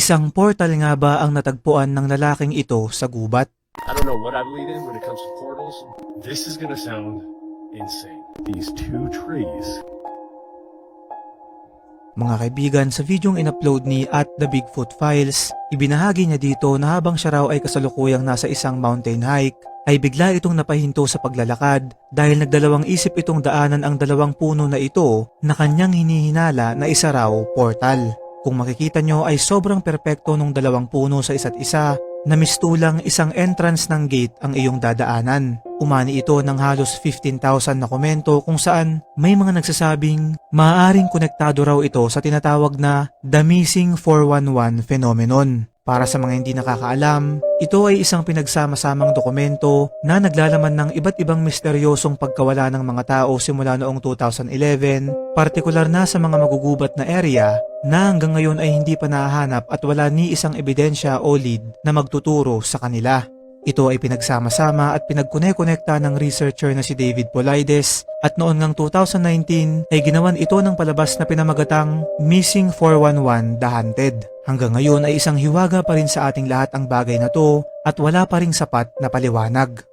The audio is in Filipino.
Isang portal nga ba ang natagpuan ng lalaking ito sa gubat? I don't know what I believe in when it comes to portals. This is gonna sound insane. These two trees. Mga kaibigan, sa videong in-upload ni The Bigfoot Files, ibinahagi niya dito na habang siya raw ay kasalukuyang nasa isang mountain hike, ay bigla itong napahinto sa paglalakad dahil nagdalawang isip itong daanan ang dalawang puno na ito na kanyang hinihinala na isa raw portal. Kung makikita nyo ay sobrang perpekto nung dalawang puno sa isa't isa na mistulang isang entrance ng gate ang iyong dadaanan. Umani ito ng halos 15,000 na komento kung saan may mga nagsasabing maaaring konektado raw ito sa tinatawag na The Missing 411 phenomenon. Para sa mga hindi nakakaalam, ito ay isang pinagsama-samang dokumento na naglalaman ng iba't ibang misteryosong pagkawala ng mga tao simula noong 2011, partikular na sa mga magugubat na area na hanggang ngayon ay hindi pa nahahanap at wala ni isang ebidensya o lead na magtuturo sa kanila. Ito ay pinagsama-sama at pinagkone-konekta ng researcher na si David Paulides at noon ngang 2019 ay ginawan ito ng palabas na pinamagatang Missing 411 The Haunted. Hanggang ngayon ay isang hiwaga pa rin sa ating lahat ang bagay na to at wala pa ring sapat na paliwanag.